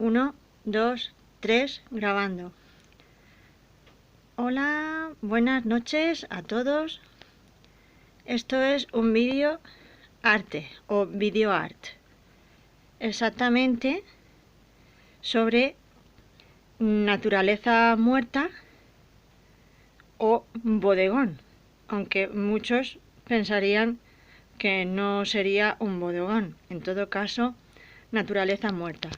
1, 2, 3, grabando. Hola, buenas noches a todos. Esto es un vídeo arte o video art. Exactamente sobre naturaleza muerta o bodegón. Aunque muchos pensarían que no sería un bodegón. En todo caso, naturaleza muerta.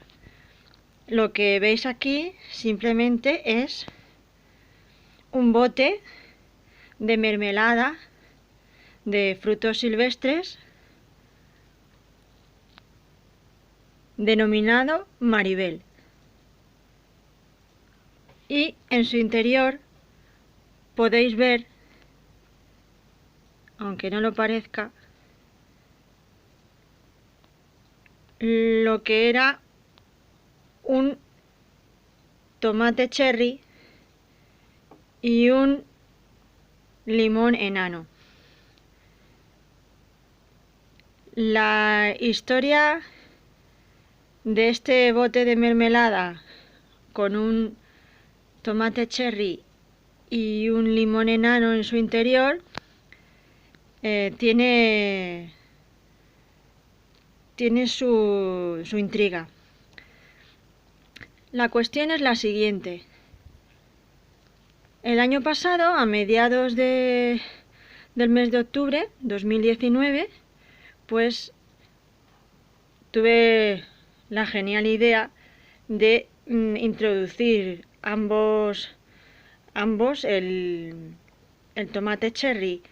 Lo que veis aquí simplemente es un bote de mermelada de frutos silvestres denominado Maribel. Y en su interior podéis ver, aunque no lo parezca, lo que era un tomate cherry y un limón enano. La historia de este bote de mermelada con un tomate cherry y un limón enano en su interior tiene su intriga. La cuestión es la siguiente. El año pasado, a mediados del mes de octubre 2019, pues tuve la genial idea de introducir ambos el tomate cherry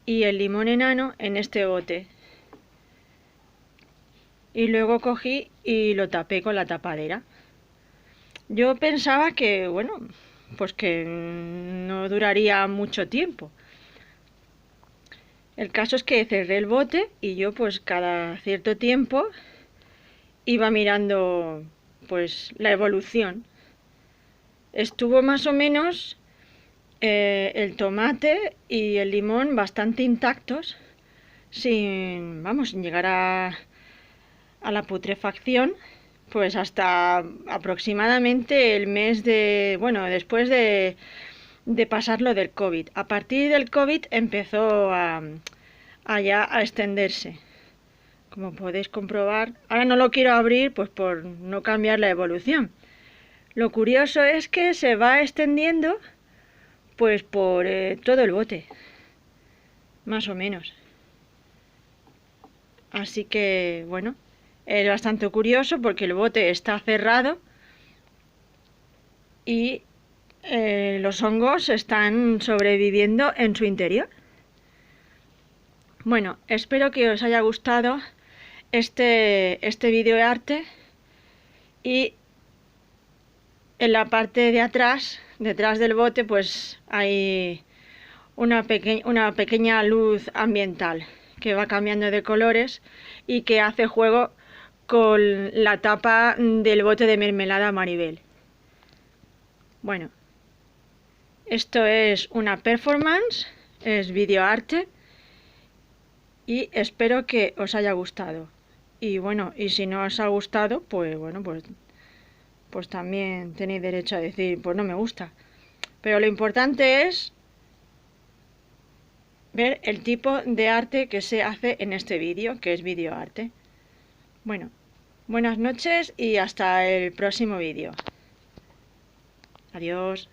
y el limón enano en este bote. Y luego cogí y lo tapé con la tapadera. Yo pensaba que, bueno, pues que no duraría mucho tiempo. El caso es que cerré el bote y yo pues cada cierto tiempo iba mirando pues la evolución. Estuvo más o menos el tomate y el limón bastante intactos, sin llegar a la putrefacción, pues hasta aproximadamente el mes de, después de pasarlo del COVID. A partir del COVID empezó a extenderse. Como podéis comprobar, ahora no lo quiero abrir pues por no cambiar la evolución. Lo curioso es que se va extendiendo pues por todo el bote, más o menos. Así que, bueno, es bastante curioso porque el bote está cerrado y los hongos están sobreviviendo en su interior. Bueno, espero que os haya gustado este vídeo de arte y en la parte de atrás, detrás del bote, pues hay una pequeña luz ambiental que va cambiando de colores y que hace juego con la tapa del bote de mermelada Maribel. Bueno, esto es una performance, es videoarte y espero que os haya gustado. Y bueno, y si no os ha gustado, pues bueno, pues también tenéis derecho a decir, pues no me gusta. Pero lo importante es ver el tipo de arte que se hace en este vídeo, que es videoarte. Bueno, buenas noches y hasta el próximo vídeo. Adiós.